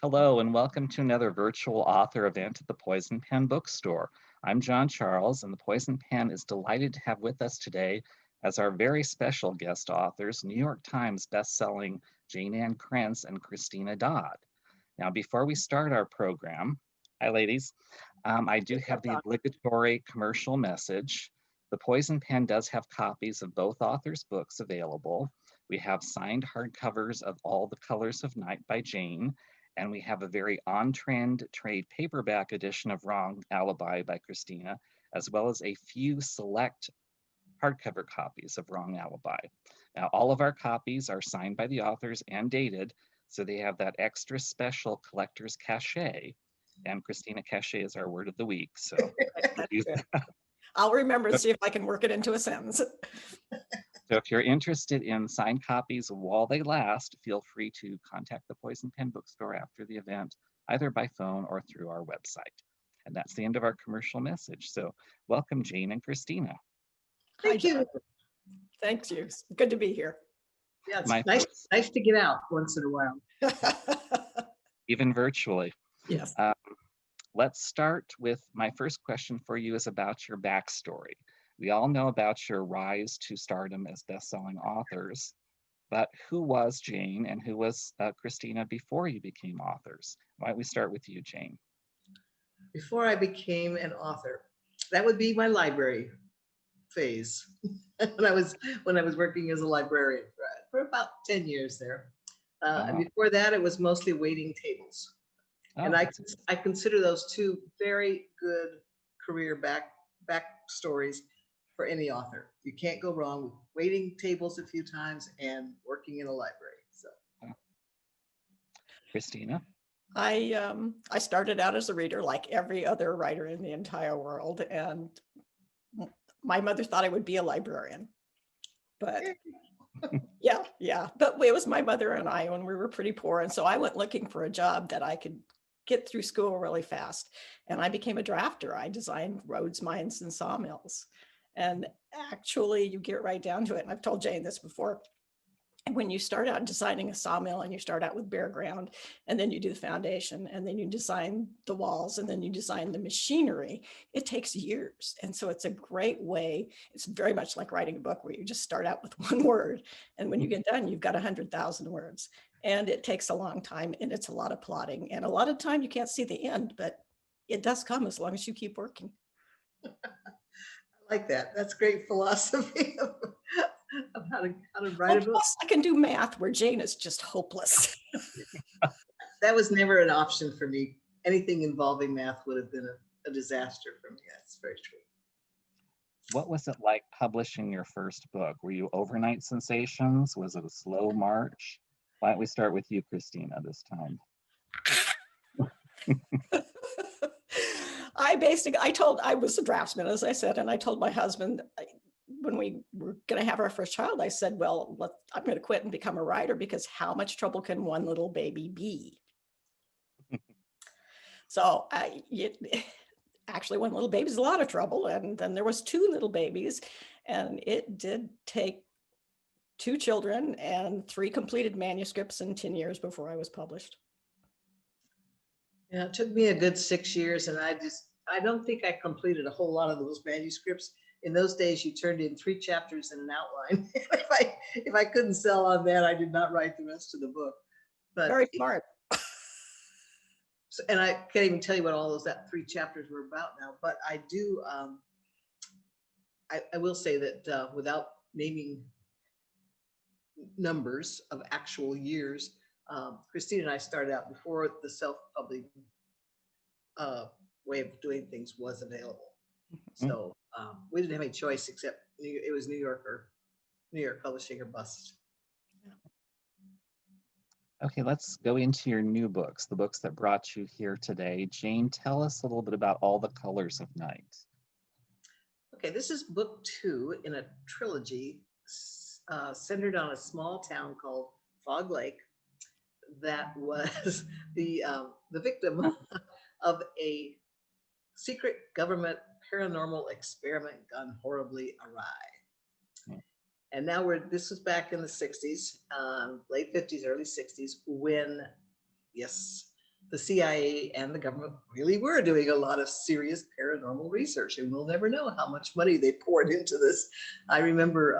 Hello, and welcome to another virtual author event at the Poison Pen Bookstore. I'm John Charles, and the Poison Pen is delighted to have with us today as our very special guest authors, New York Times bestselling Jayne Krentz and Christina Dodd. Now, before we start our program, hi ladies, I do have the obligatory commercial message. The Poison Pen does have copies of both authors' books available. We have signed hardcovers of All the Colors of Night by Jayne, and we have a very on-trend trade paperback edition of Wrong Alibi by Christina, as well as a few select hardcover copies of Wrong Alibi. Now, all of our copies are signed by the authors and dated, so they have that extra special collector's cachet. And Christina, cachet is our word of the week. So I'll remember to see if I can work it into a sentence. So if you're interested in signed copies while they last, feel free to contact the Poison Pen Bookstore after the event, either by phone or through our website. And that's the end of our commercial message. So welcome, Jayne and Christina. Thank you. Thank you. Good to be here. Yeah, it's nice to get out once in a while. Even virtually. Yes. Let's start with my first question for you is about your backstory. We all know about your rise to stardom as best-selling authors, but who was Jayne and who was Christina before you became authors? Why don't we start with you, Jayne? Before I became an author, that would be my library phase. when I was working as a librarian for about 10 years there. And before that, it was mostly waiting tables. And I consider those two very good career backstories for any author. You can't go wrong with waiting tables a few times and working in a library. So, Christina? I started out as a reader like every other writer in the entire world, and my mother thought I would be a librarian. But yeah. But it was my mother and I when we were pretty poor, and so I went looking for a job that I could get through school really fast. And I became a drafter. I designed roads, mines, and sawmills. And actually, you get right down to it. And I've told Jayne this before. When you start out designing a sawmill and you start out with bare ground, and then you do the foundation, and then you design the walls, and then you design the machinery, it takes years. And so it's a great way. It's very much like writing a book where you just start out with one word. And when you get done, you've got 100,000 words. And it takes a long time, and it's a lot of plotting. And a lot of time you can't see the end, but it does come as long as you keep working. I like that. That's great philosophy of how to write a book. Plus, I can do math where Jayne is just hopeless. That was never an option for me. Anything involving math would have been a disaster for me. That's very true. What was it like publishing your first book? Were you overnight sensations? Was it a slow march? Why don't we start with you, Christina, this time? I was a draftsman, as I said, and I told my husband when we were going to have our first child, I said, well, I'm going to quit and become a writer, because how much trouble can one little baby be? So actually, one little baby is a lot of trouble. And then there was two little babies, and it did take 2 children and 3 completed manuscripts and 10 years before I was published. Yeah, it took me a good 6 years, and I don't think I completed a whole lot of those manuscripts. In those days, you turned in 3 chapters and an outline. if I couldn't sell on that, I did not write the rest of the book. But very smart. And I can't even tell you what all that 3 chapters were about now. But I do. I will say that without naming numbers of actual years, Christina and I started out before the self-publishing way of doing things was available. So we didn't have any choice except it was New York Publishing or bust. Okay, let's go into your new books, the books that brought you here today. Jayne, tell us a little bit about All the Colors of Night. Okay, this is book 2 in a trilogy centered on a small town called Fog Lake that was the victim of a secret government paranormal experiment gone horribly awry. And now this was back in the 60s, late 50s, early 60s, when, yes, the CIA and the government really were doing a lot of serious paranormal research, and we'll never know how much money they poured into this. I remember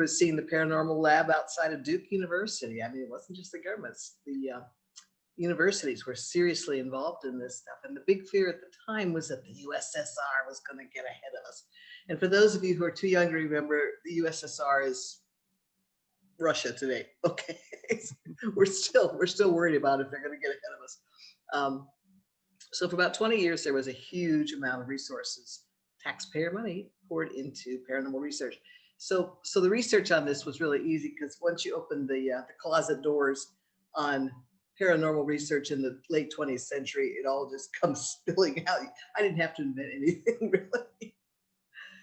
seeing the paranormal lab outside of Duke University. I mean, it wasn't just the governments. The universities were seriously involved in this stuff. And the big fear at the time was that the USSR was going to get ahead of us. And for those of you who are too young to remember, the USSR is Russia today. Okay. we're still worried about if they're going to get ahead of us. So for about 20 years, there was a huge amount of resources, taxpayer money, poured into paranormal research. So the research on this was really easy, because once you open the closet doors on paranormal research in the late 20th century, it all just comes spilling out. I didn't have to invent anything, really.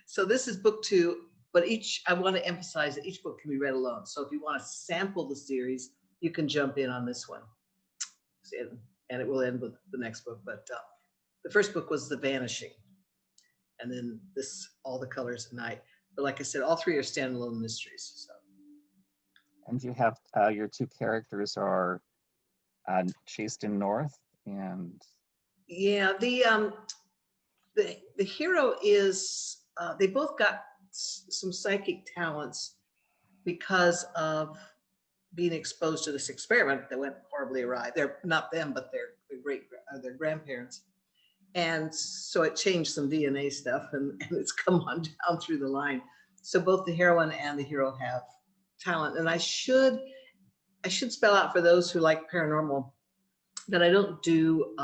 So this is book 2, but I want to emphasize that each book can be read alone. So if you want to sample the series, you can jump in on this one. And it will end with the next book. But the first book was The Vanishing. And then All the Colors at Night. But like I said, all 3 are standalone mysteries. So. And you have your 2 characters are Chased in North and. Yeah, the hero is, they both got some psychic talents because of being exposed to this experiment that went horribly awry. They're not them, but their grandparents. And so it changed some DNA stuff, and it's come on down through the line. So both the heroine and the hero have talent. And I should spell out for those who like paranormal that I don't do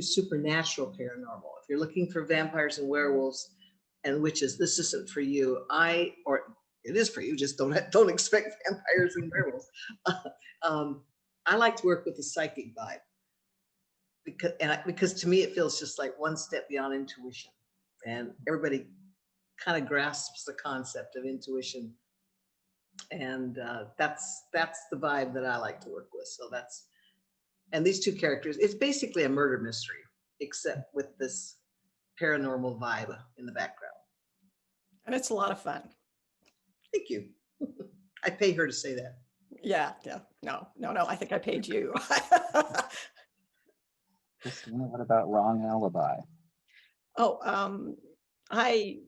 supernatural paranormal. If you're looking for vampires and werewolves and witches, this isn't for you. Or it is for you, just don't expect vampires and werewolves. I like to work with the psychic vibe, because to me it feels just like one step beyond intuition, and everybody kind of grasps the concept of intuition, and that's the vibe that I like to work with. So and these 2 characters, it's basically a murder mystery, except with this paranormal vibe in the background. And it's a lot of fun. Thank you. I pay her to say that. Yeah. No, I think I paid you. Christina, what about Wrong Alibi? I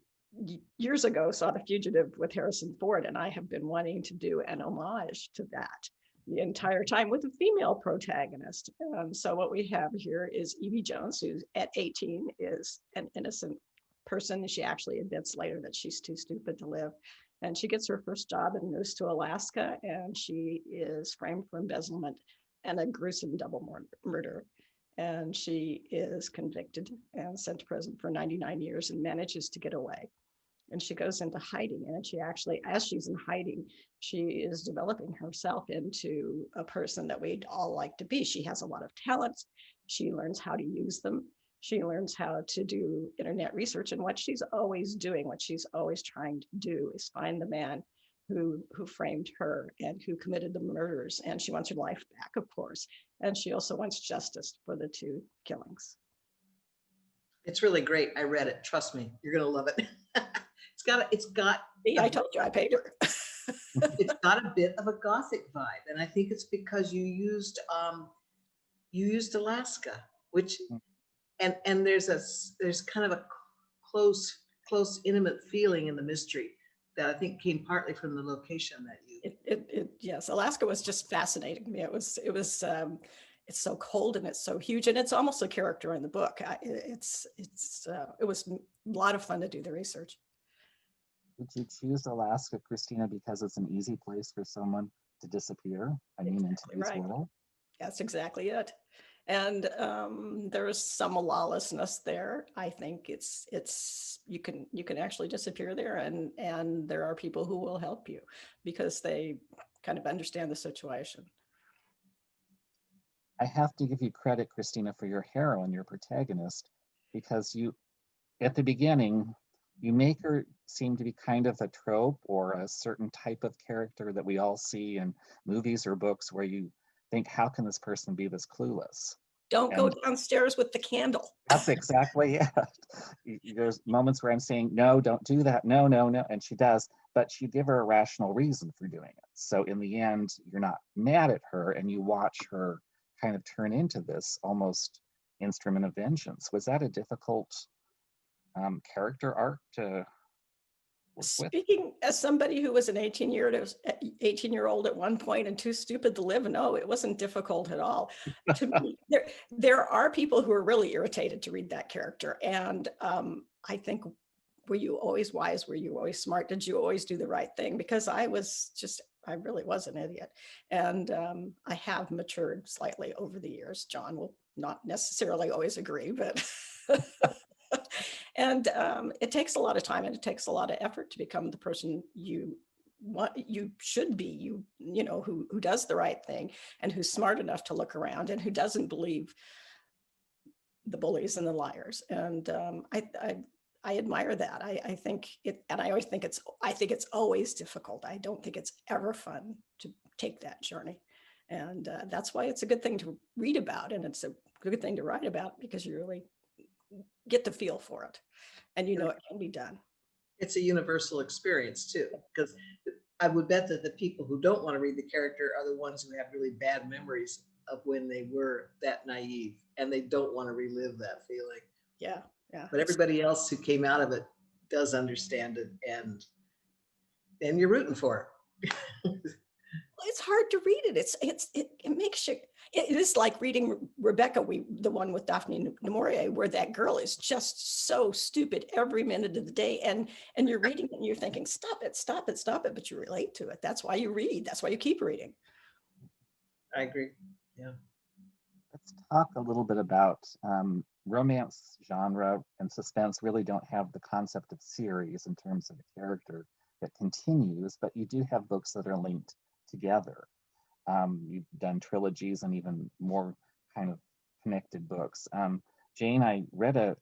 years ago saw The Fugitive with Harrison Ford, and I have been wanting to do an homage to that the entire time with a female protagonist. So what we have here is Evie Jones, who at 18 is an innocent person. She actually admits later that she's too stupid to live. And she gets her first job and moves to Alaska, and she is framed for embezzlement and a gruesome double murder. And she is convicted and sent to prison for 99 years and manages to get away. And she goes into hiding, and she actually, as she's in hiding, she is developing herself into a person that we'd all like to be. She has a lot of talents. She learns how to use them. She learns how to do internet research, and what she's always doing, what she's always trying to do is find the man who framed her and who committed the murders. And she wants her life back, of course. And she also wants justice for the 2 killings. It's really great. I read it. Trust me, you're going to love it. It's got. See, I told you I paid her. It's got a bit of a Gothic vibe. And I think it's because you used Alaska, which, and there's kind of a close, intimate feeling in the mystery that I think came partly from the location that you. Yes, Alaska was just fascinating to me. It was it's so cold and it's so huge, and it's almost a character in the book. It was a lot of fun to do the research. Did you choose Alaska, Christina, because it's an easy place for someone to disappear? I mean, in today's world. That's exactly it. And there's some lawlessness there. I think you can actually disappear there, and there are people who will help you because they kind of understand the situation. I have to give you credit, Christina, for your heroine, your protagonist, because at the beginning, you make her seem to be kind of a trope or a certain type of character that we all see in movies or books, where you think, how can this person be this clueless? Don't go downstairs with the candle. That's exactly it. There's moments where I'm saying, no, don't do that. No. And she does, but you give her a rational reason for doing it. So in the end, you're not mad at her, and you watch her kind of turn into this almost instrument of vengeance. Was that a difficult character arc to work with? Speaking as somebody who was an 18-year-old at one point and too stupid to live, no, it wasn't difficult at all. To me, there are people who are really irritated to read that character. And I think, were you always wise? Were you always smart? Did you always do the right thing? Because I really was an idiot. And I have matured slightly over the years. John will not necessarily always agree, but and it takes a lot of time and it takes a lot of effort to become the person you should be, who does the right thing and who's smart enough to look around and who doesn't believe the bullies and the liars. And I admire that. I think it, and I always think I think it's always difficult. I don't think it's ever fun to take that journey. And that's why it's a good thing to read about. And it's a good thing to write about, because you really get the feel for it and it can be done. It's a universal experience too, because I would bet that the people who don't want to read the character are the ones who have really bad memories of when they were that naive and they don't want to relive that feeling. Yeah. But everybody else who came out of it does understand it, and you're rooting for it. It's hard to read it. It makes you. It is like reading Rebecca, the one with Daphne du Maurier, where that girl is just so stupid every minute of the day, and you're reading it and you're thinking, stop it, but you relate to it. That's why you read. That's why you keep reading. I agree. Yeah. Let's talk a little bit about romance genre and suspense. Really don't have the concept of series in terms of a character that continues, but you do have books that are linked together. You've done trilogies and even more kind of connected books. Jayne, I read a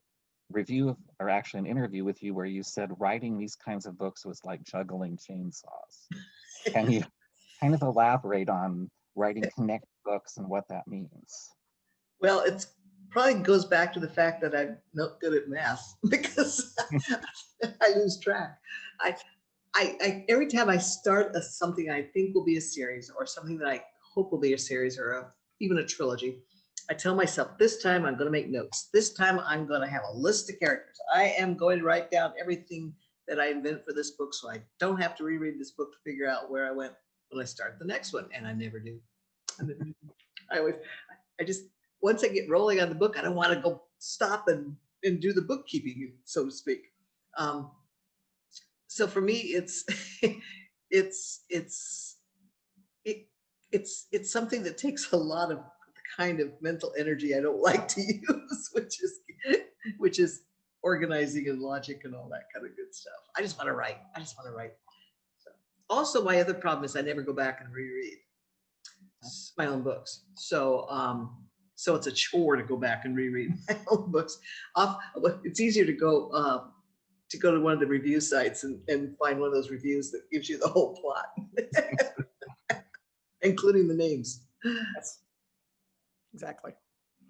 review or actually an interview with you where you said writing these kinds of books was like juggling chainsaws. Can you kind of elaborate on writing connected books and what that means? Well, it's probably goes back to the fact that I'm not good at math because I lose track. I every time I start something I think will be a series, or something that I hope will be a series, or even a trilogy, I tell myself, this time I'm going to make notes. This time I'm going to have a list of characters. I am going to write down everything that I invent for this book, so I don't have to reread this book to figure out where I went when I start the next one. And I never do. I just, once I get rolling on the book, I don't want to go stop and do the bookkeeping, so to speak. So for me, it's something that takes a lot of the kind of mental energy I don't like to use, which is organizing and logic and all that kind of good stuff. I just want to write. So, also, my other problem is I never go back and reread my own books. So so it's a chore to go back and reread my own books. It's easier to go to one of the review sites and find one of those reviews that gives you the whole plot, including the names. Yes, exactly.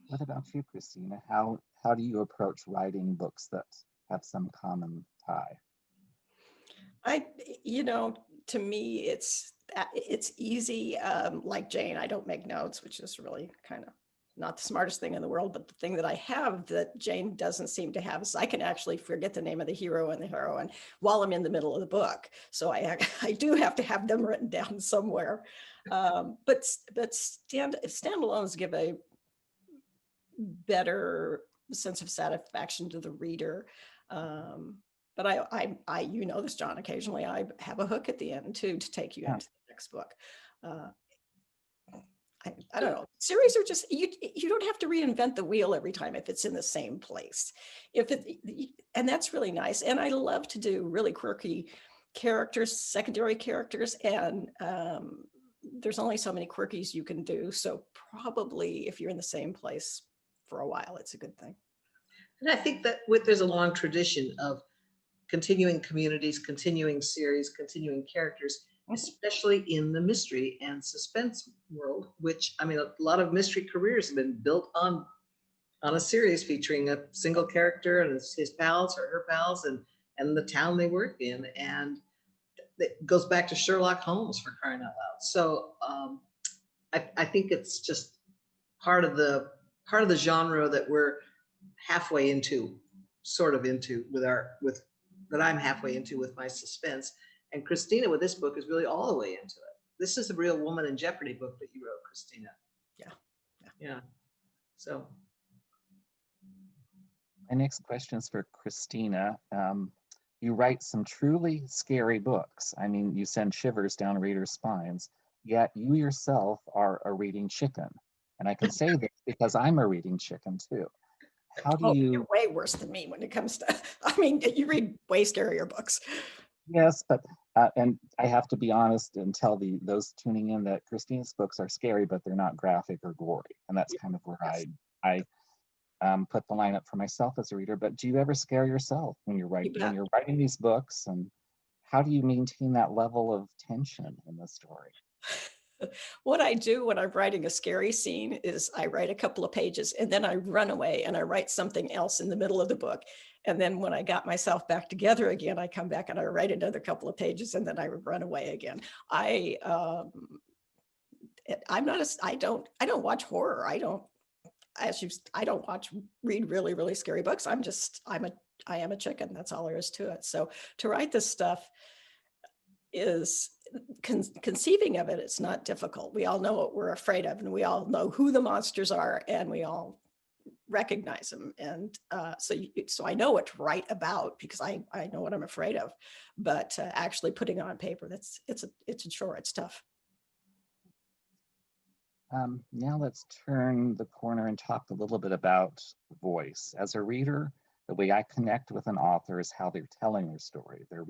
What about you, Christina? How do you approach writing books that have some common tie? To me, it's easy. Like Jayne, I don't make notes, which is really kind of not the smartest thing in the world, but the thing that I have that Jayne doesn't seem to have is I can actually forget the name of the hero and the heroine while I'm in the middle of the book. So I do have to have them written down somewhere. But standalones give a better sense of satisfaction to the reader. But I this, John, occasionally I have a hook at the end too, to take you into the next book. I don't know. Series are just, you don't have to reinvent the wheel every time if it's in the same place. And that's really nice. And I love to do really quirky characters, secondary characters, and there's only so many quirkies you can do. So probably if you're in the same place for a while, it's a good thing. And I think that there's a long tradition of continuing communities, continuing series, continuing characters, especially in the mystery and suspense world, which, I mean, a lot of mystery careers have been built on a series featuring a single character and his pals or her pals and the town they work in. And it goes back to Sherlock Holmes, for crying out loud. So I think it's just part of the genre that we're halfway into, sort of into that I'm halfway into with my suspense. And Christina with this book is really all the way into it. This is a real woman in jeopardy book that you wrote, Christina. Yeah. So My next question is for Christina. You write some truly scary books. I mean, you send shivers down readers' spines, yet you yourself are a reading chicken. And I can say this because I'm a reading chicken too. How do Oh, you? you're way worse than me when it comes to, I mean, you read way scarier books. Yes, but and I have to be honest and tell those tuning in that Christina's books are scary, but they're not graphic or gory, and that's kind of where I put the line up for myself as a reader. But do you ever scare yourself when you're writing these books, and how do you maintain that level of tension in the story? What I do when I'm writing a scary scene is I write a couple of pages and then I run away and I write something else in the middle of the book. And then when I got myself back together again, I come back and I write another couple of pages and then I run away again. I'm not I don't watch horror. I don't read really, really scary books. I am a chicken. That's all there is to it. So to write this stuff is conceiving of it. It's not difficult. We all know what we're afraid of, and we all know who the monsters are, and we all recognize them. And so I know what to write about because I know what I'm afraid of. But actually putting it on paper, it's a chore. It's tough. Now let's turn the corner and talk a little bit about voice. As a reader, the way I connect with an author is how they're telling their story, their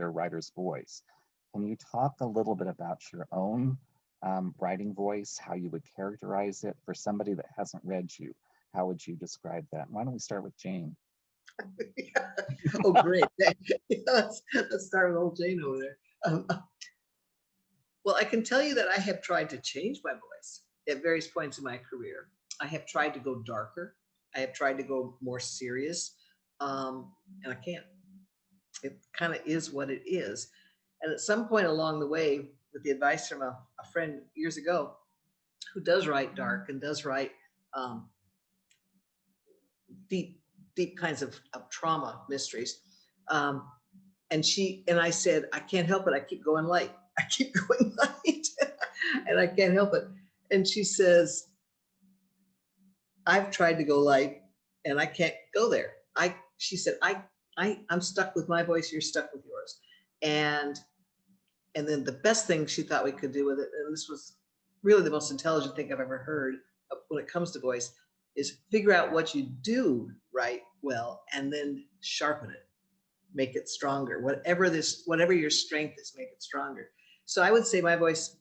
writer's voice. Can you talk a little bit about your own writing voice, how you would characterize it for somebody that hasn't read you? How would you describe that? Why don't we start with Jayne? Oh, great. Let's start with old Jayne over there. Well, I can tell you that I have tried to change my voice at various points in my career. I have tried to go darker. I have tried to go more serious, and I can't. It kind of is what it is. And at some point along the way, with the advice from a friend years ago, who does write dark and does write deep kinds of trauma mysteries, and I said, I can't help it. I keep going light. I keep going light, and I can't help it. And she says, I've tried to go light, and I can't go there. She said, I'm stuck with my voice. You're stuck with yours. And then the best thing she thought we could do with it, and this was really the most intelligent thing I've ever heard when it comes to voice, is figure out what you do right well, and then sharpen it, make it stronger. Whatever your strength is, make it stronger. So I would say my voice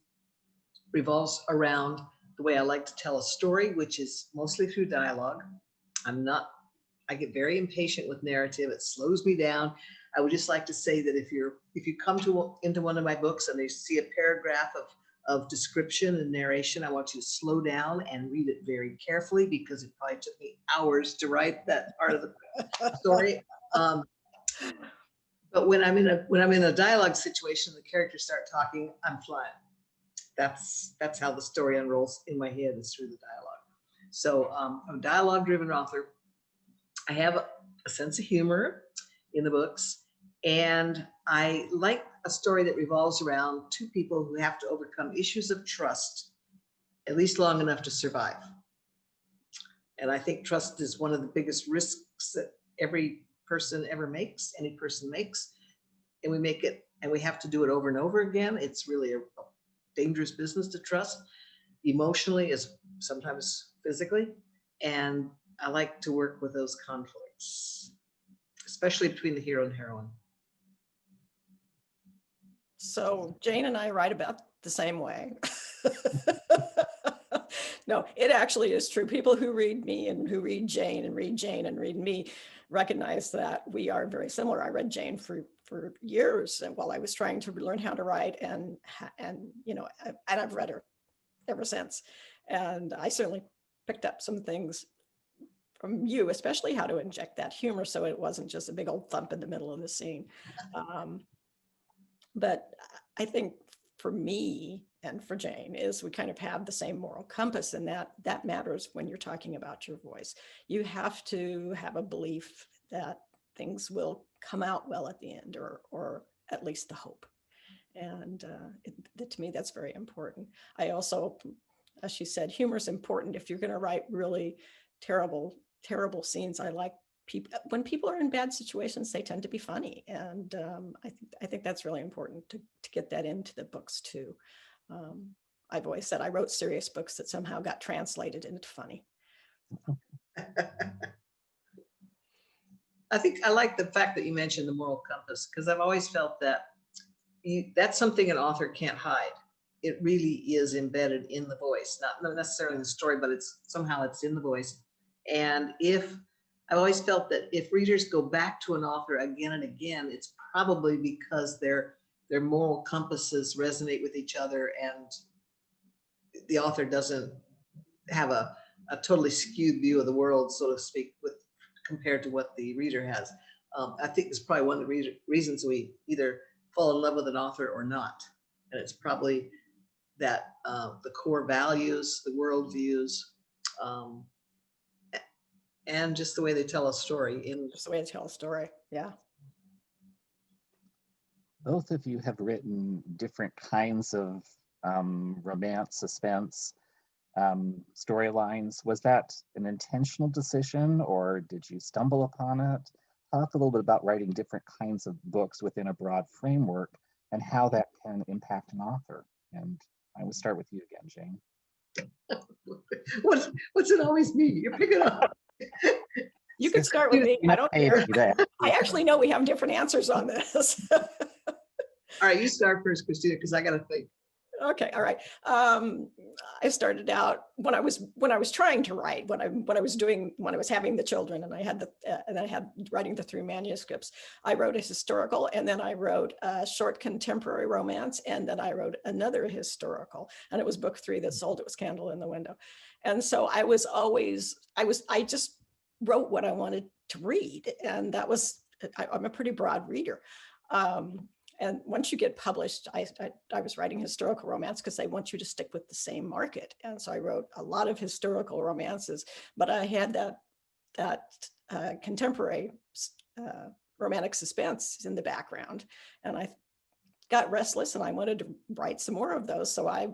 revolves around the way I like to tell a story, which is mostly through dialogue. I get very impatient with narrative. It slows me down. I would just like to say that if you come into one of my books and they see a paragraph of description and narration, I want you to slow down and read it very carefully, because it probably took me hours to write that part of the story. But when I'm in a dialogue situation, the characters start talking, I'm flying. That's how the story unrolls in my head, is through the dialogue. So I'm a dialogue-driven author. I have a sense of humor in the books, and I like a story that revolves around two people who have to overcome issues of trust, at least long enough to survive. And I think trust is one of the biggest risks that every person ever makes, any person makes, and we make it, and we have to do it over and over again. It's really a dangerous business to trust, emotionally as sometimes physically. And I like to work with those conflicts, especially between the hero and heroine. So Jayne and I write about the same way. No, it actually is true. People who read me and who read Jayne and read Jayne and read me recognize that we are very similar. I read Jayne for years while I was trying to learn how to write, and I've read her ever since. And I certainly picked up some things from you, especially how to inject that humor so it wasn't just a big old thump in the middle of the scene. But I think for me, and for Jayne is we kind of have the same moral compass, and that matters when you're talking about your voice. You have to have a belief that things will come out well at the end, or at least the hope. And to me, that's very important. I also, as she said, humor is important. If you're going to write really terrible scenes, I like people, when people are in bad situations, they tend to be funny. And I think that's really important to get that into the books too. I've always said I wrote serious books that somehow got translated into funny. I think I like the fact that you mentioned the moral compass, because I've always felt that that's something an author can't hide. It really is embedded in the voice, not necessarily in the story, but somehow it's in the voice. And I've always felt that if readers go back to an author again and again, it's probably because their moral compasses resonate with each other, and the author doesn't have a totally skewed view of the world, so to speak, compared to what the reader has. I think it's probably one of the reasons we either fall in love with an author or not. And it's probably that the core values, the world views, and just the way they tell a story. Just the way they tell a story, yeah. Both of you have written different kinds of romance, suspense, storylines. Was that an intentional decision, or did you stumble upon it? Talk a little bit about writing different kinds of books within a broad framework and how that can impact an author. And I will start with you again, Jayne. What's it always me? You pick it up. You can start with me. I don't care. I actually know we have different answers on this. All right, you start first, Christina, because I got to think. Okay, all right. I started out when I was trying to write, when I was having the children, and I had writing the 3 manuscripts. I wrote a historical, and then I wrote a short contemporary romance, and then I wrote another historical, and it was book 3 that sold. It was Candle in the Window. And so I just wrote what I wanted to read, and I'm a pretty broad reader. And once you get published, I was writing historical romance because they want you to stick with the same market. And so I wrote a lot of historical romances, but I had that contemporary romantic suspense in the background. And I got restless and I wanted to write some more of those. So I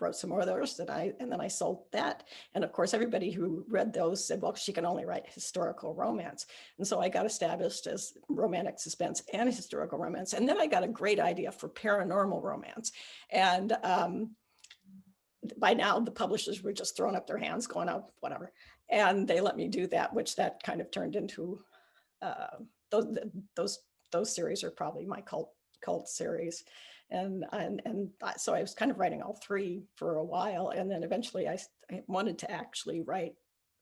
wrote some more of those, and then I sold that. And of course, everybody who read those said, well, she can only write historical romance. And so I got established as romantic suspense and historical romance. And then I got a great idea for paranormal romance. And by now the publishers were just throwing up their hands going, oh, whatever. And they let me do that, which that kind of turned into, those series are probably my cult series. And so I was kind of writing all 3 for a while. And then eventually I wanted to actually write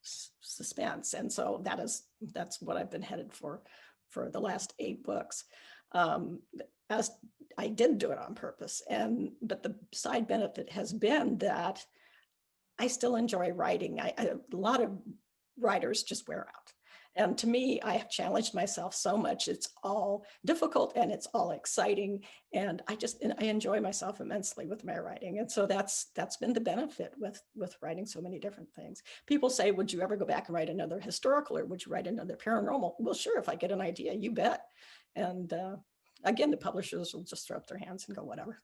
suspense. And so that's what I've been headed for the last 8 books. As I didn't do it on purpose. But the side benefit has been that I still enjoy writing. A lot of writers just wear out. And to me, I have challenged myself so much. It's all difficult and it's all exciting. And I enjoy myself immensely with my writing. And so that's been the benefit with writing so many different things. People say, would you ever go back and write another historical, or would you write another paranormal? Well, sure, if I get an idea, you bet. And again, the publishers will just throw up their hands and go, whatever.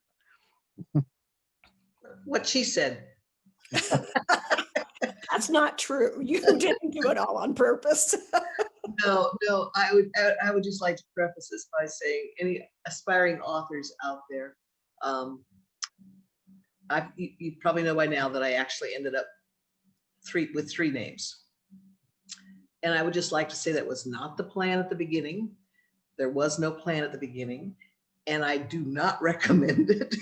What she said. That's not true. You didn't do it all on purpose. No, I would just like to preface this by saying, any aspiring authors out there, you probably know by now that I actually ended up with 3 names. And I would just like to say that was not the plan at the beginning. There was no plan at the beginning. And I do not recommend it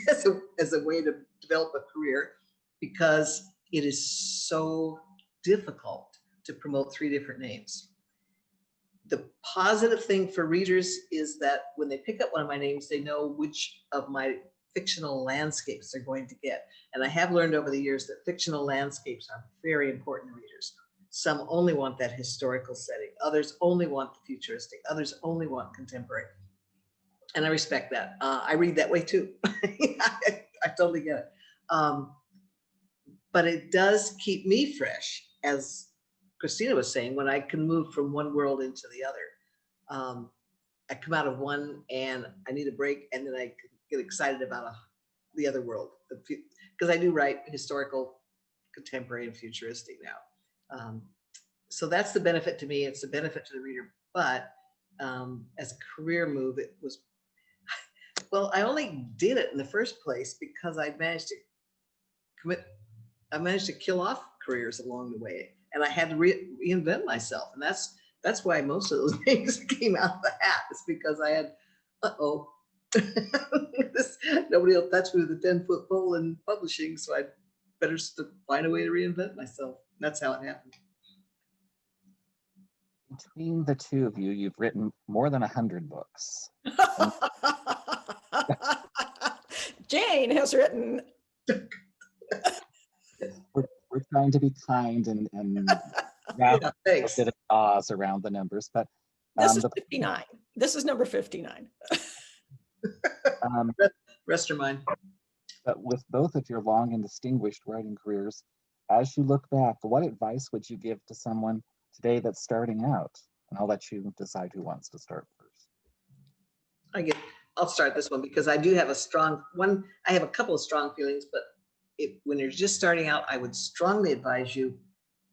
as a way to develop a career, because it is so difficult to promote 3 different names. The positive thing for readers is that when they pick up one of my names, they know which of my fictional landscapes they're going to get. And I have learned over the years that fictional landscapes are very important to readers. Some only want that historical setting. Others only want the futuristic. Others only want contemporary. And I respect that. I read that way too. I totally get it. But it does keep me fresh, as Christina was saying, when I can move from one world into the other. I come out of one and I need a break, and then I get excited about the other world, because I do write historical, contemporary, and futuristic now. So that's the benefit to me. It's the benefit to the reader. But as a career move, it was, well, I only did it in the first place because I managed to kill off careers along the way, and I had to reinvent myself. And that's why most of those names came out of the hat. It's because I had, nobody will touch me with a 10-foot pole in publishing, so I better find a way to reinvent myself. That's how it happened. Between the two of you, you've written more than 100 books. Jayne has written. We're trying to be kind and wrap a bit of pause around the numbers, but this is 59. This is number 59. Rest are mine. But with both of your long and distinguished writing careers, as you look back, what advice would you give to someone today that's starting out? And I'll let you decide who wants to start first. I'll start this one because I do have a strong one. I have a couple of strong feelings, but when you're just starting out, I would strongly advise you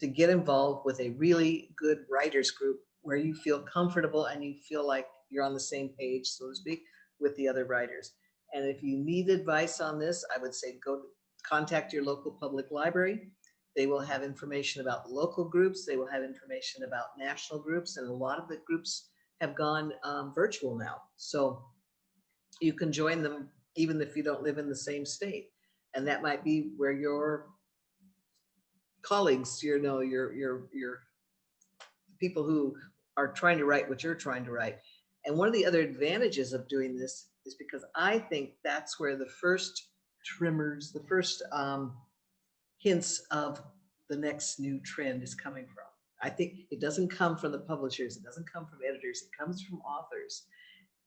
to get involved with a really good writers group where you feel comfortable and you feel like you're on the same page, so to speak, with the other writers. And if you need advice on this, I would say go contact your local public library. They will have information about local groups. They will have information about national groups, and a lot of the groups have gone virtual now. So you can join them even if you don't live in the same state. And that might be where your colleagues, your people who are trying to write what you're trying to write. And one of the other advantages of doing this is because I think that's where the first tremors, the first hints of the next new trend is coming from. I think it doesn't come from the publishers. It doesn't come from editors. It comes from authors.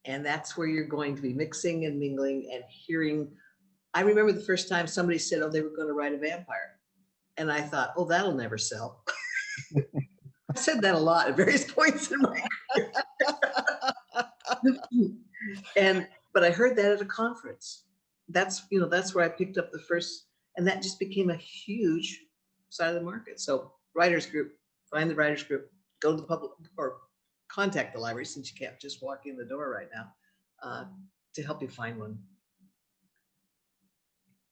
And that's where you're going to be mixing and mingling and hearing. I remember the first time somebody said, oh, they were going to write a vampire. And I thought, oh, that'll never sell. I said that a lot at various points in my career. But I heard that at a conference. That's where I picked up the first, and that just became a huge side of the market. So writers group, find the writers group, go to the public or contact the library, since you can't just walk in the door right now, to help you find one.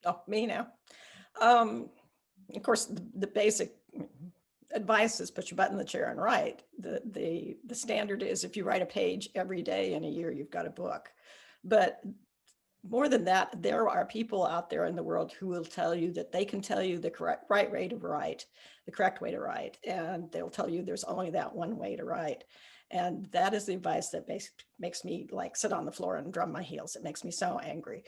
Oh, me now. Of course, the basic advice is put your butt in the chair and write. The standard is if you write a page every day in a year, you've got a book. But more than that, there are people out there in the world who will tell you that they can tell you the correct way to write, the correct way to write. And they'll tell you there's only that one way to write. And that is the advice that makes me like sit on the floor and drum my heels. It makes me so angry.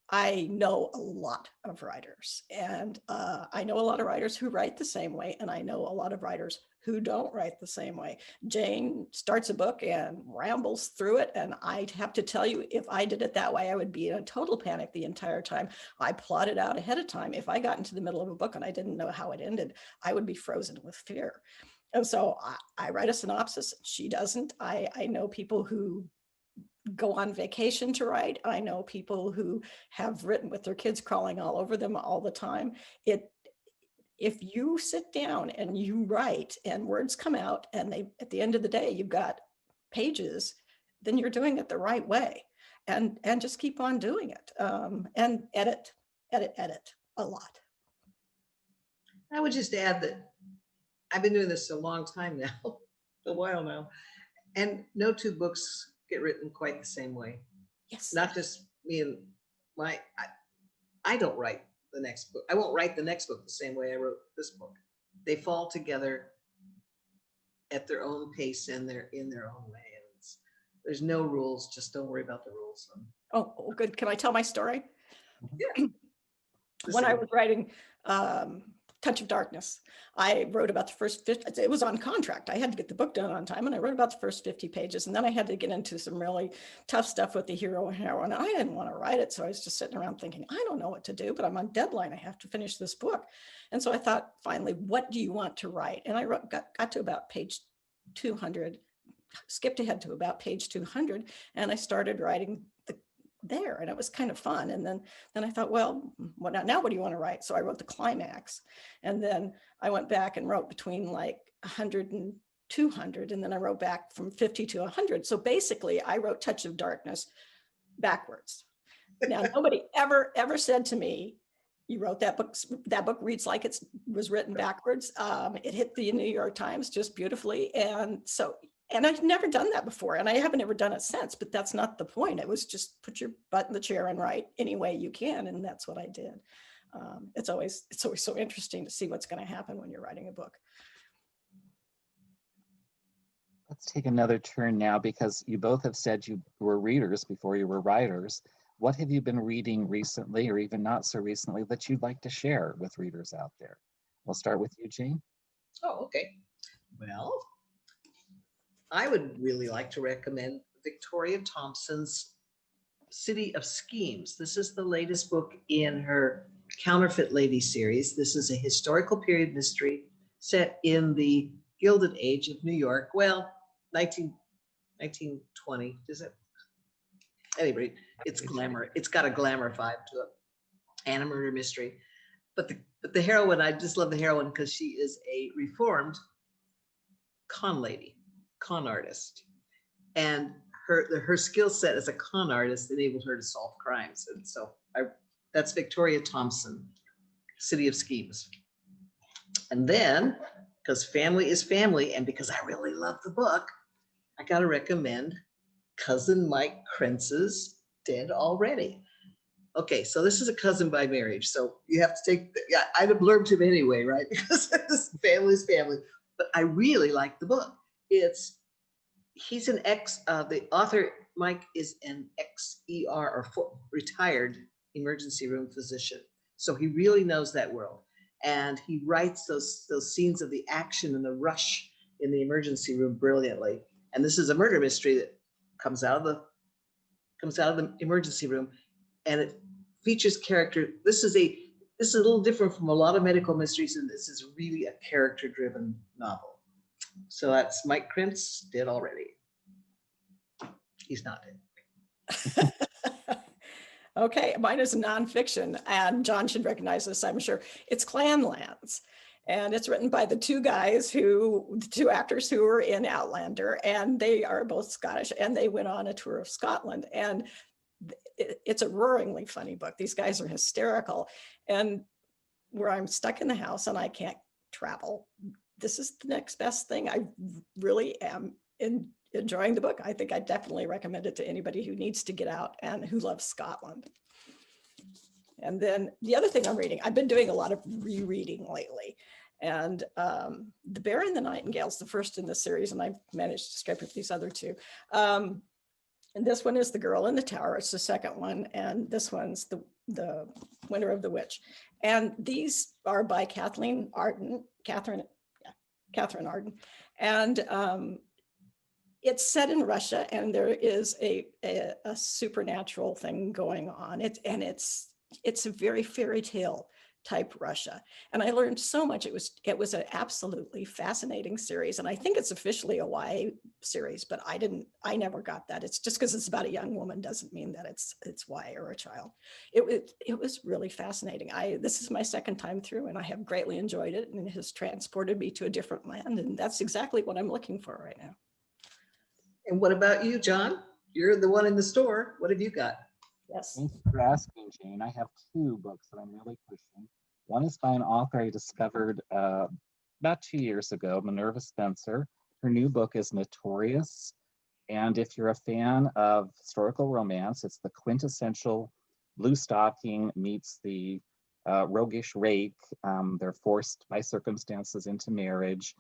I know a lot of writers, and I know a lot of writers who write the same way, and I know a lot of writers who don't write the same way. Jayne starts a book and rambles through it, and I have to tell you, if I did it that way, I would be in a total panic the entire time. I plotted out ahead of time. If I got into the middle of a book and I didn't know how it ended, I would be frozen with fear. And so I write a synopsis. She doesn't. I know people who go on vacation to write. I know people who have written with their kids crawling all over them all the time. If you sit down and you write and words come out and at the end of the day, you've got pages, then you're doing it the right way, and just keep on doing it, and edit a lot. I would just add that I've been doing this a long time now, a while now, and no two books get written quite the same way. Yes. Not just me and I don't write the next book. I won't write the next book the same way I wrote this book. They fall together at their own pace and they're in their own way. And there's no rules. Just don't worry about the rules. Oh, good. Can I tell my story? Yeah. When I was writing Tom Touch of Darkness. I wrote about the first 50, it was on contract. I had to get the book done on time, and I wrote about the first 50 pages. And then I had to get into some really tough stuff with the hero and heroine. I didn't want to write it. So I was just sitting around thinking, I don't know what to do, but I'm on deadline. I have to finish this book. And so I thought, finally, what do you want to write? And I got to about page 200, skipped ahead to about page 200, and I started writing there, and it was kind of fun. And then I thought, well, now what do you want to write? So I wrote the climax, and then I went back and wrote between like 100 and 200, and then I wrote back from 50 to 100. So basically I wrote Touch of Darkness backwards. Now, nobody ever said to me, you wrote that book reads like it was written backwards. It hit the New York Times just beautifully. And I've never done that before, and I haven't ever done it since, but that's not the point. It was just put your butt in the chair and write any way you can. And that's what I did. It's always so interesting to see what's going to happen when you're writing a book. Let's take another turn now, because you both have said you were readers before you were writers. What have you been reading recently, or even not so recently, that you'd like to share with readers out there? We'll start with you, Jayne. Oh, okay. Well, I would really like to recommend Victoria Thompson's City of Schemes. This is the latest book in her Counterfeit Lady series. This is a historical period mystery set in the Gilded Age of New York. Well, 1920, is it? Anyway, it's glamour. It's got a glamour vibe to it, and a murder mystery. But the heroine, I just love the heroine because she is a reformed con lady, con artist, and her skill set as a con artist enabled her to solve crimes. And so that's Victoria Thompson, City of Schemes. And then, because family is family, and because I really love the book, I got to recommend Cousin Mike Krentz's Dead Already. Okay, so this is a cousin by marriage, so you have to take, I'd have blurbed him anyway, right? Because this family's family. But I really like the book. He's an the author, Mike, is an ex-ER or retired emergency room physician. So he really knows that world. And he writes those scenes of the action and the rush in the emergency room brilliantly. And this is a murder mystery that comes out of the emergency room, and it features character. This is a little different from a lot of medical mysteries, and this is really a character-driven novel. So that's Mike Krentz, Dead Already. He's not dead. Okay, mine is nonfiction, and John should recognize this, I'm sure. It's Clanlands, and it's written by the two actors who were in Outlander, and they are both Scottish, and they went on a tour of Scotland. And it's a roaringly funny book. These guys are hysterical, and where I'm stuck in the house and I can't travel, this is the next best thing. I really am enjoying the book. I think I definitely recommend it to anybody who needs to get out and who loves Scotland. And then the other thing I'm reading, I've been doing a lot of rereading lately. And The Bear and the Nightingale is the first in the series, and I've managed to skip these other two. And this one is The Girl in the Tower. It's the second one. And this one's the Winter of the Witch. And these are by Catherine Arden. And it's set in Russia, and there is a supernatural thing going on. It's a very fairy tale type Russia. And I learned so much. It was an absolutely fascinating series. And I think it's officially a YA series, but I never got that. It's just because it's about a young woman doesn't mean that it's YA or a child. It was really fascinating. This is my second time through, and I have greatly enjoyed it, and it has transported me to a different land. And that's exactly what I'm looking for right now. And what about you, John? You're the one in the store. What have you got? Yes. Thanks for asking, Jayne. I have two books that I'm really pushing. One is by an author I discovered about 2 years ago, Minerva Spencer. Her new book is Notorious. And if you're a fan of historical romance, it's the quintessential blue stocking meets the roguish rake. They're forced by circumstances into marriage.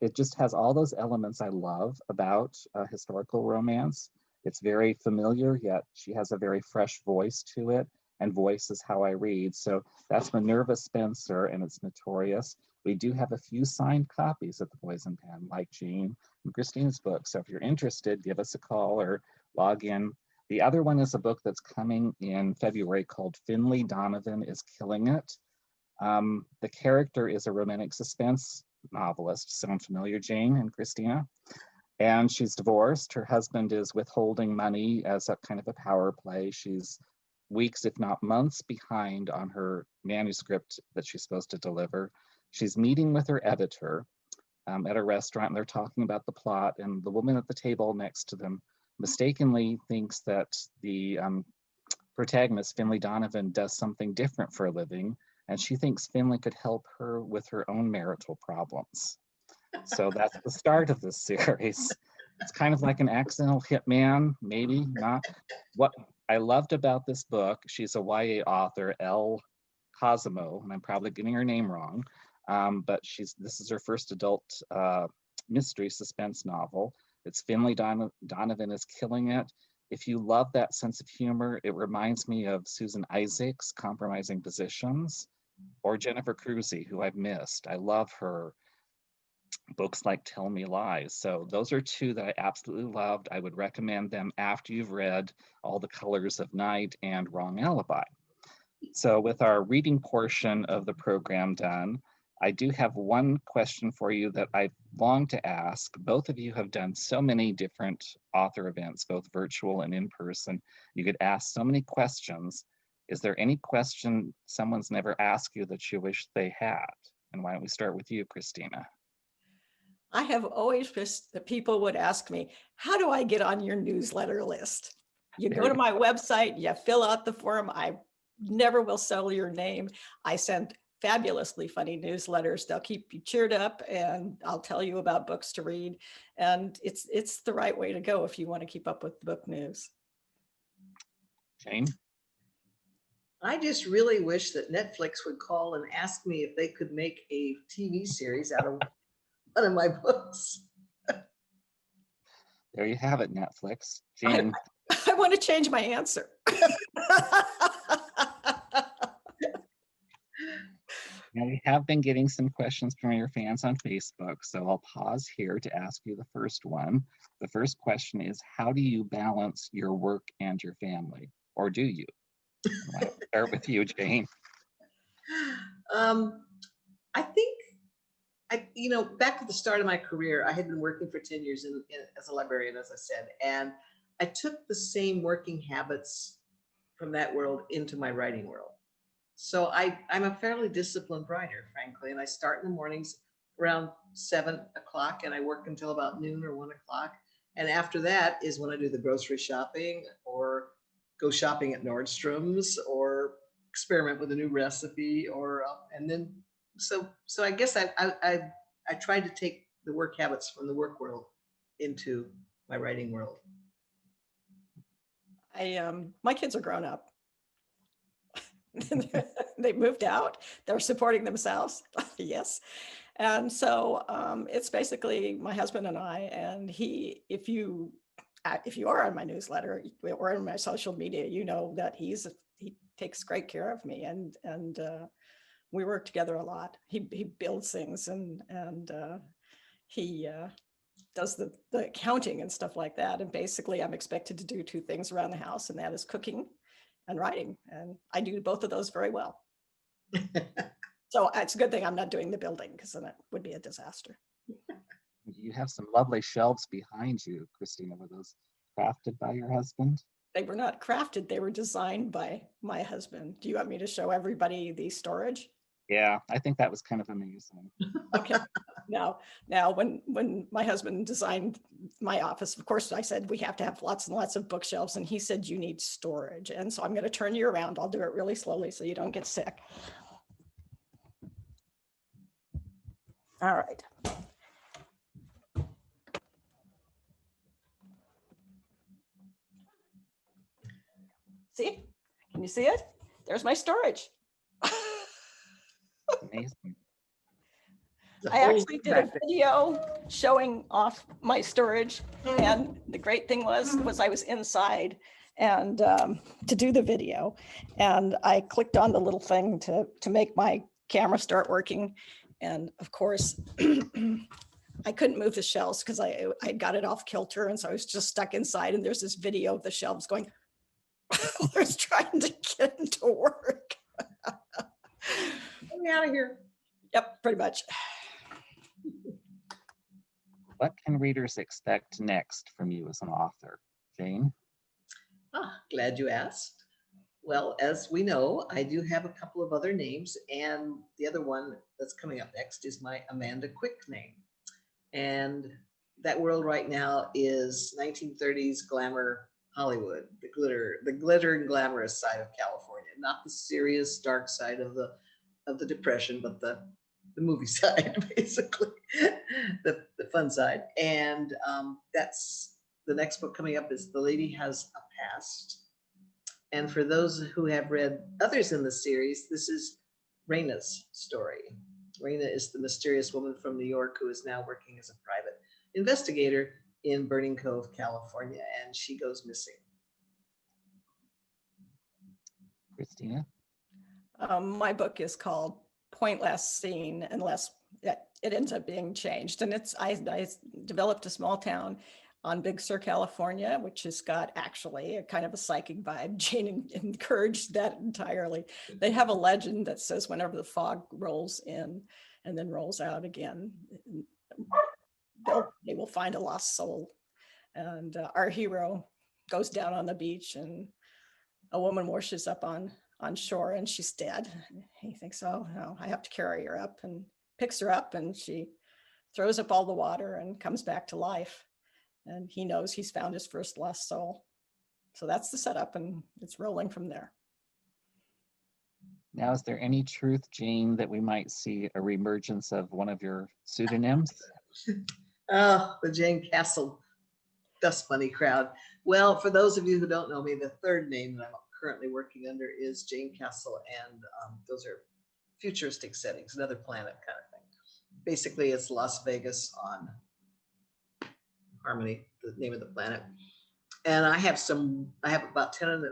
It just has all those elements I love about historical romance. It's very familiar, yet she has a very fresh voice to it. and voice is how I read. So that's Minerva Spencer, and it's Notorious. We do have a few signed copies at the Poison Pen, like Jayne and Christina's book. So if you're interested, give us a call or log in. The other one is a book that's coming in February called Finley Donovan is Killing It. The character is a romantic suspense novelist. Sound familiar, Jayne and Christina? And she's divorced. Her husband is withholding money as a kind of a power play. She's weeks, if not months, behind on her manuscript that she's supposed to deliver. She's meeting with her editor at a restaurant, and they're talking about the plot, and the woman at the table next to them mistakenly thinks that the protagonist, Finley Donovan, does something different for a living, and she thinks Finley could help her with her own marital problems. So that's the start of this series. It's kind of like an accidental hitman, maybe not. What I loved about this book, she's a YA author, Elle Cosimo, and I'm probably getting her name wrong, but this is her first adult mystery suspense novel. It's Finley Donovan is Killing It. If you love that sense of humor, it reminds me of Susan Isaac's Compromising Positions, or Jennifer Cruzy, who I've missed. I love her books like Tell Me Lies. So those are two that I absolutely loved. I would recommend them after you've read All the Colors of Night and Wrong Alibi. So with our reading portion of the program done, I do have one question for you that I've longed to ask. Both of you have done so many different author events, both virtual and in person. You could ask so many questions. Is there any question someone's never asked you that you wish they had? And why don't we start with you, Christina? I have always wished that people would ask me, how do I get on your newsletter list? You go to my website, you fill out the form. I never will sell your name. I send fabulously funny newsletters. They'll keep you cheered up, and I'll tell you about books to read. And it's the right way to go if you want to keep up with the book news. Jayne? I just really wish that Netflix would call and ask me if they could make a TV series out of one of my books. There you have it, Netflix. Jayne? I want to change my answer. Now, we have been getting some questions from your fans on Facebook, so I'll pause here to ask you the first one. The first question is, how do you balance your work and your family? Or do you? I'll start with you, Jayne. I think, back at the start of my career, I had been working for 10 years as a librarian, as I said, and I took the same working habits from that world into my writing world. So I'm a fairly disciplined writer, frankly, and I start in the mornings around 7 o'clock and I work until about noon or 1 o'clock. And after that is when I do the grocery shopping or go shopping at Nordstrom's or experiment with a new recipe so I guess I tried to take the work habits from the work world into my writing world. My kids are grown up. They moved out. They're supporting themselves. Yes. And so it's basically my husband and I, and if you are on my newsletter or in my social media, you know that he takes great care of me, and we work together a lot. He builds things and he does the accounting and stuff like that. And basically I'm expected to do two things around the house, and that is cooking and writing. And I do both of those very well. So it's a good thing I'm not doing the building, because then it would be a disaster. You have some lovely shelves behind you, Christina. Were those crafted by your husband? They were not crafted. They were designed by my husband. Do you want me to show everybody the storage? Yeah, I think that was kind of amazing. Okay. Now when my husband designed my office, of course, I said we have to have lots and lots of bookshelves, and he said you need storage. And so I'm going to turn you around. I'll do it really slowly so you don't get sick. All right. See? Can you see it? There's my storage. Amazing. I actually did a video showing off my storage, and the great thing was I was inside, and to do the video. And I clicked on the little thing to make my camera start working. And of course, I couldn't move the shelves because I got it off kilter. And so I was just stuck inside. And there's this video of the shelves going, I was trying to get them to work. Get me out of here. Yep, pretty much. What can readers expect next from you as an author? Jayne? Glad you asked. Well, as we know, I do have a couple of other names, and the other one that's coming up next is my Amanda Quick name. And that world right now is 1930s glamour Hollywood, the glitter and glamorous side of California, not the serious dark side of the Depression, but the movie side, basically, the fun side. And that's the next book coming up is The Lady Has a Past. And for those who have read others in the series, this is Raina's story. Raina is the mysterious woman from New York who is now working as a private investigator in Burning Cove, California, and she goes missing. Christina? My book is called Point Last Seen, unless it ends up being changed. And I developed a small town on Big Sur, California, which has got actually a kind of a psychic vibe. Jayne encouraged that entirely. They have a legend that says whenever the fog rolls in and then rolls out again, they will find a lost soul. And our hero goes down on the beach and a woman washes up on shore and she's dead. He thinks, oh no, I have to carry her up, and picks her up, and she throws up all the water and comes back to life. And he knows he's found his first lost soul. So that's the setup, and it's rolling from there. Now, is there any truth, Jayne, that we might see a reemergence of one of your pseudonyms? Oh, the Jayne Castle dust bunny crowd. Well, for those of you who don't know me, the third name that I'm currently working under is Jayne Castle, and those are futuristic settings, another planet kind of thing. Basically, it's Las Vegas on Harmony, the name of the planet. And I have about 10 of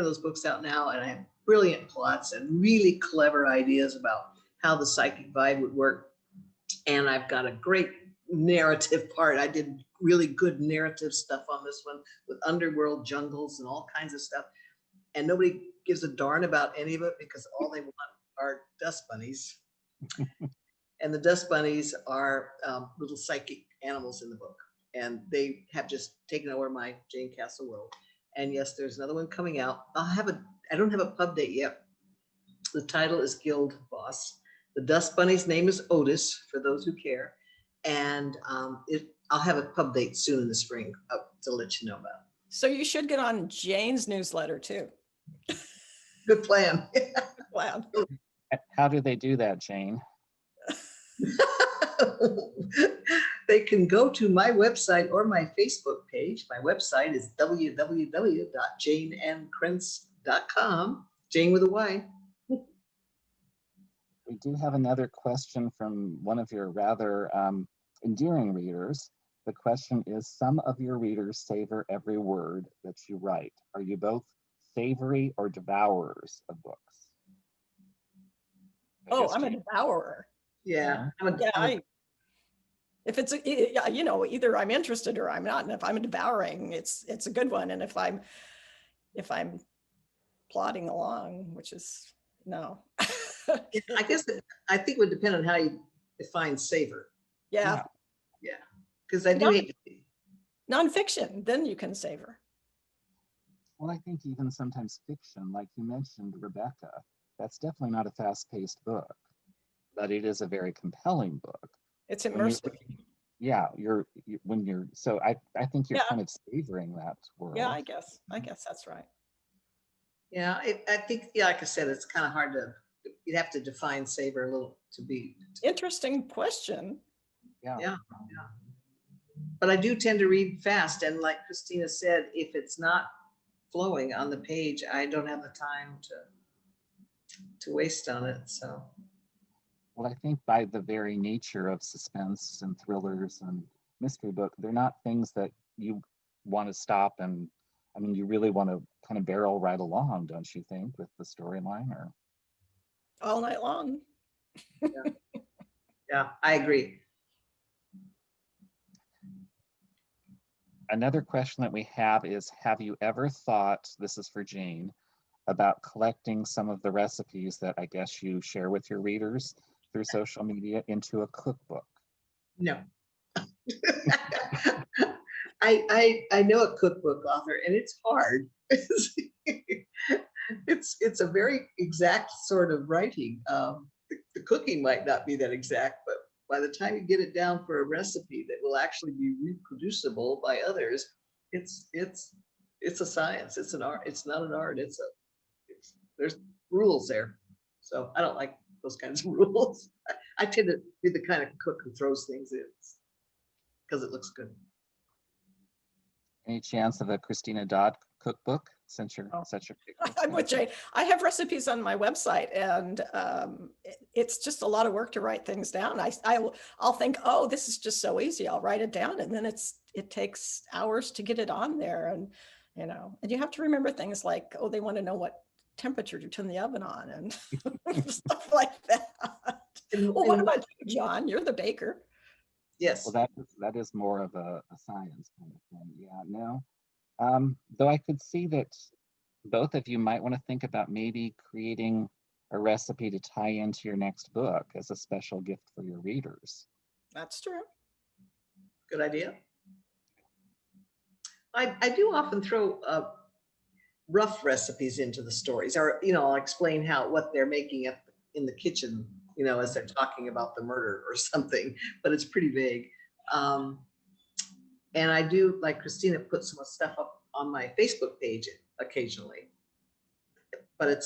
those books out now, and I have brilliant plots and really clever ideas about how the psychic vibe would work. And I've got a great narrative part. I did really good narrative stuff on this one with underworld jungles and all kinds of stuff. And nobody gives a darn about any of it because all they want are dust bunnies. And the dust bunnies are little psychic animals in the book. And they have just taken over my Jayne Castle world. And yes, there's another one coming out. I don't have a pub date yet. The title is Guild Boss. The dust bunny's name is Otis, for those who care. And I'll have a pub date soon in the spring to let you know about. So you should get on Jayne's newsletter too. Good plan. Wow. How do they do that, Jayne? They can go to my website or my Facebook page. My website is www.jayneandkrentz.com. Jayne with a Y. We do have another question from one of your rather endearing readers. The question is, some of your readers savor every word that you write. Are you both savory or devourers of books? I'm a devourer. Yeah. If it's either I'm interested or I'm not, and if I'm devouring, it's a good one. And if I'm plodding along, which is no. I guess I think it would depend on how you define savor. Yeah. Because I do hate nonfiction, then you can savor. Well, I think even sometimes fiction, like you mentioned, Rebecca, that's definitely not a fast-paced book, but it is a very compelling book. It's immersive. So I think you're kind of savoring that world. Yeah, I guess that's right. Yeah, I think, like I said, it's kind of hard you'd have to define savor a little to be. Interesting question. Yeah. But I do tend to read fast. And like Christina said, if it's not flowing on the page, I don't have the time to waste on it. So. Well, I think by the very nature of suspense and thrillers and mystery book, they're not things that you want to stop and I mean, you really want to kind of barrel right along, don't you think, with the storyline? Or All night long. Yeah, I agree. another question that we is, have you ever thought, this is for Jayne, about collecting some of the recipes that I guess you share with your readers through social media into a cookbook? No. I know a cookbook author, and it's hard. It's a very exact sort of writing. The cooking might not be that exact, but by the time you get it down for a recipe that will actually be reproducible by others, it's a science. It's an art. It's not an art. There's rules there. So I don't like those kinds of rules. I tend to be the kind of cook who throws things in because it looks good. Any chance of a Christina Dodd cookbook, since you're Oh. such a big I'm with Jayne. I have recipes on my website, and it's just a lot of work to write things down. I'll think, oh, this is just so easy. I'll write it down, and then it takes hours to get it on there, and and you have to remember things like, oh, they want to know what temperature to turn the oven on, and stuff like that. Well, what about you, John? You're the baker. Yes. Well, that is more of a science kind of thing. Yeah, no. Though I could see that both of you might want to think about maybe creating a recipe to tie into your next book as a special gift for your readers. That's true. Good idea. I do often throw rough recipes into the stories, or I'll explain what they're making in the kitchen, as they're talking about the murder or something, but it's pretty vague. And I do, like Christina, put some stuff up on my Facebook page occasionally, but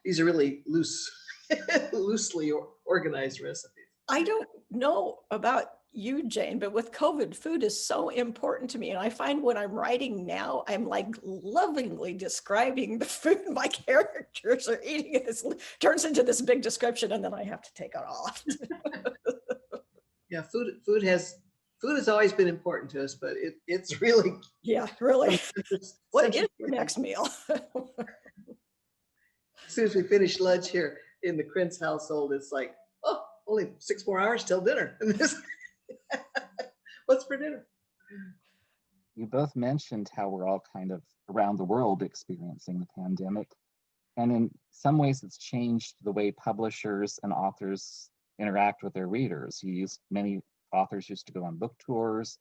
these are really loosely organized recipes. I don't know about you, Jayne, but with COVID, food is so important to me. And I find when I'm writing now, I'm like lovingly describing the food my characters are eating. It turns into this big description, and then I have to take it off. Yeah, food has always been important to us, but it's really. Yeah, really. What is your next meal? As soon as we finish lunch here in the Krentz household, it's like, oh, only 6 more hours till dinner. What's for dinner? You both mentioned how we're all kind of around the world experiencing the pandemic. And in some ways, it's changed the way publishers and authors interact with their readers. Many authors used to go on book tours,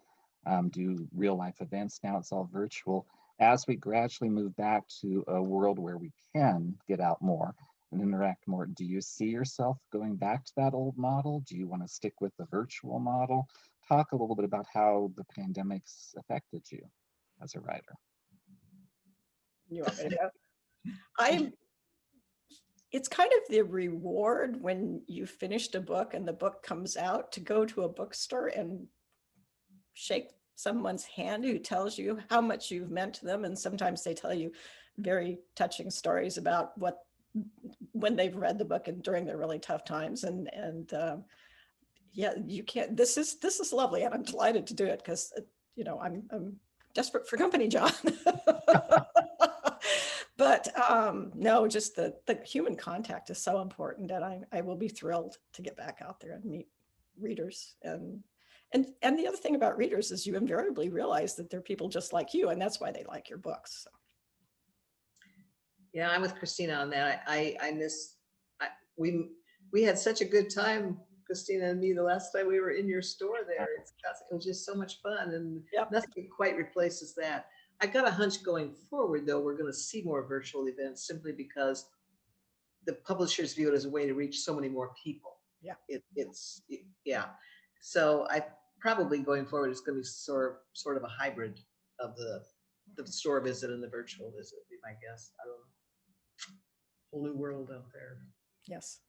do real life events. Now it's all virtual. As we gradually move back to a world where we can get out more and interact more, do you see yourself going back to that old model? Do you want to stick with the virtual model? Talk a little bit about how the pandemic's affected you as a writer. You want me to go? It's kind of the reward when you finished a book and the book comes out to go to a bookstore and shake someone's hand who tells you how much you've meant to them. And sometimes they tell you very touching stories about when they've read the book and during their really tough times. And yeah, you can't, this is lovely. And I'm delighted to do it because, I'm desperate for company, John. But no, just the human contact is so important, and I will be thrilled to get back out there and meet readers. And the other thing about readers is you invariably realize that they're people just like you, and that's why they like your books. So. Yeah, I'm with Christina on that. We had such a good time, Christina and me, the last time we were in your store there. It was just so much fun, and nothing quite replaces that. I got a hunch going forward, though, we're going to see more virtual events simply because the publishers view it as a way to reach so many more people. Yeah. So I probably going forward, it's going to be sort of a hybrid of the store visit and the virtual visit, would be my guess. I don't know. Whole new world out there. Yes.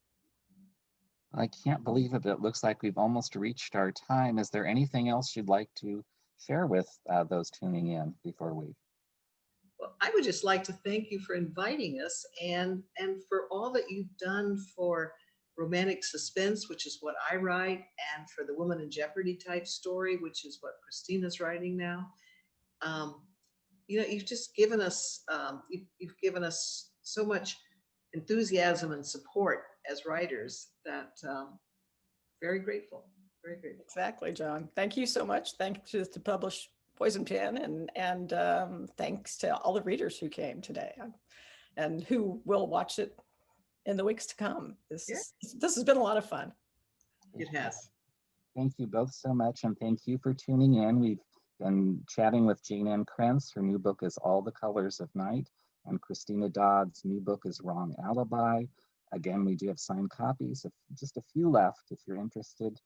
I can't believe it. It looks like we've almost reached our time. Is there anything else you'd like to share with those tuning in before we? Well, I would just like to thank you for inviting us and for all that you've done for romantic suspense, which is what I write, and for the Woman in Jeopardy type story, which is what Christina's writing now. you've just given us, you've given us so much enthusiasm and support as writers that very grateful, very grateful. Exactly, John. Thank you so much. Thanks to Publish Poison Pen, and thanks to all the readers who came today and who will watch it in the weeks to come. This has been a lot of fun. It has. Thank you both so much, and thank you for tuning in. We've been chatting with Jayne Krentz. Her new book is All the Colors of Night, and Christina Dodd's new book is Wrong Alibi. Again, we do have signed copies, just a few left. If you're interested,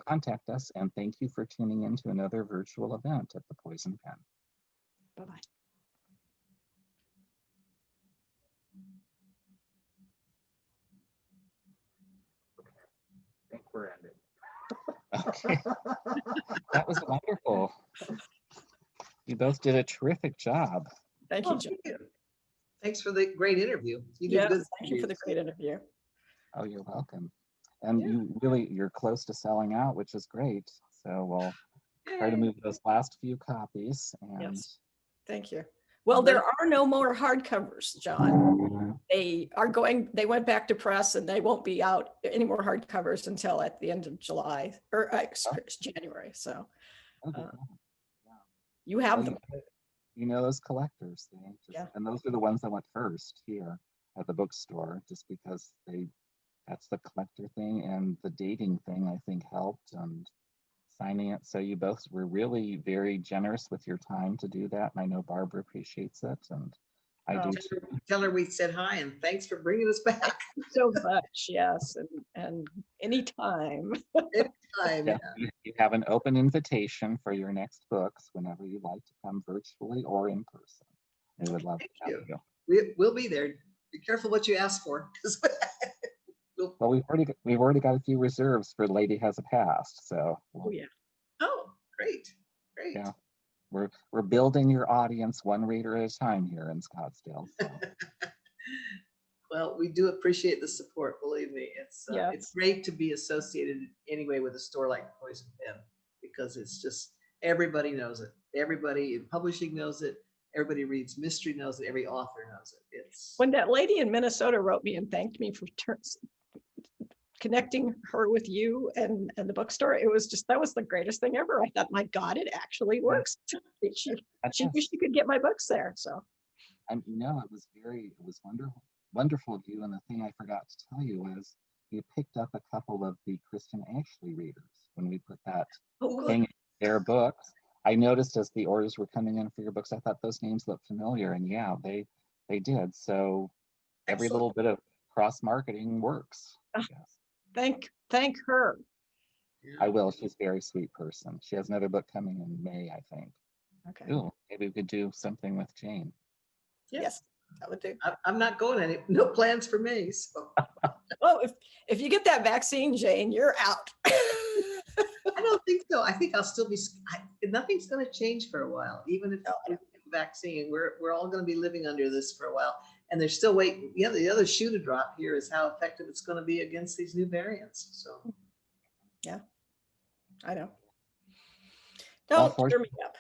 contact us, and thank you for tuning in to another virtual event at the Poison Pen. Bye-bye. I think we're ending. Okay. That was wonderful. You both did a terrific job. Thank you, John. Thanks for the great interview. You did good. Thank you for the great interview. Oh, you're welcome. And you're close to selling out, which is great. So we'll try to move those last few copies. And yes, thank you. Well, there are no more hardcovers, John. They went back to press, and they won't be out any more hardcovers until at the end of July or January. So you have them. You know, those collectors, and those are the ones that went first here at the bookstore, just because that's the collector thing, and the dating thing I think helped, and signing it. So you both were really very generous with your time to do that, and I know Barbara appreciates it, and I do too. Tell her we said hi, and thanks for bringing us back. Thank you so much. Yes, and anytime. Anytime. You have an open invitation for your next books whenever you'd like to come virtually or in person. We would love to have you. We'll be there. Be careful what you ask for. Well, we've already got a few reserves for Lady Has a Past, so. Oh, great. Yeah, we're building your audience one reader at a time here in Scottsdale. So. Well, we do appreciate the support. Believe me, it's great to be associated anyway with a store like Poison Pen, because it's just everybody knows it. Everybody in publishing knows it. Everybody reads mystery knows it. Every author knows it. It's when that lady in Minnesota wrote me and thanked me for connecting her with you and the bookstore. It was that was the greatest thing ever. I thought, my God, it actually works. She wish she could get my books there. So, and it was wonderful of you. And the thing I forgot to tell you was you picked up a couple of the Kristen Ashley readers when we put that thing in their books. I noticed as the orders were coming in for your books, I thought those names looked familiar, and they did. So every little bit of cross marketing works. Thank her. I will. She's a very sweet person. She has another book coming in May, I think. Okay. Ooh, maybe we could do something with Jayne. Yes, that would do. I'm not going no plans for me. So. Well, if you get that vaccine, Jayne, you're out. I don't think so. I think I'll still be. Nothing's going to change for a while, even if we get the vaccine. We're all going to be living under this for a while. And they're still waiting. The other shoe to drop here is how effective it's going to be against these new variants. So, yeah, I know. Don't stir me up.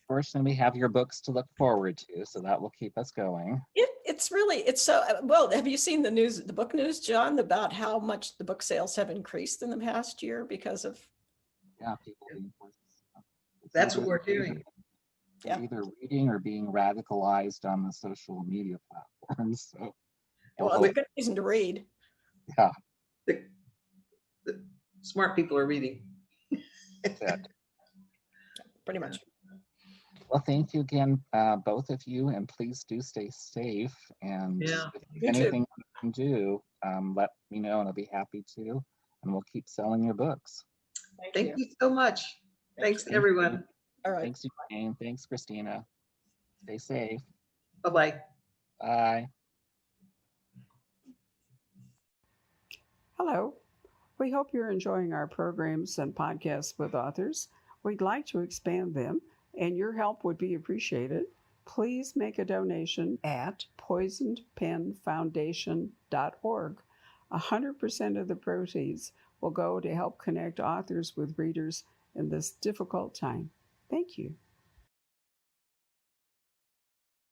Fortunately, we have your books to look forward to, so that will keep us going. It's so well. Have you seen the news, the book news, John, about how much the book sales have increased in the past year because of? Yeah, people. That's what we're hearing. Either reading or being radicalized on the social media platforms. So, well, a good reason to read. Yeah. The smart people are reading. Pretty much. Well, thank you again, both of you, and please do stay safe. And if there's anything you can do, let me know, and I'll be happy to. And we'll keep selling your books. Thank you so much. Thanks, everyone. All right. Thanks, Jayne. Thanks, Christina. Stay safe. Bye-bye. Bye. Hello. We hope you're enjoying our programs and podcasts with authors. We'd like to expand them, and your help would be appreciated. Please make a donation at poisonedpenfoundation.org. 100% of the proceeds will go to help connect authors with readers in this difficult time. Thank you.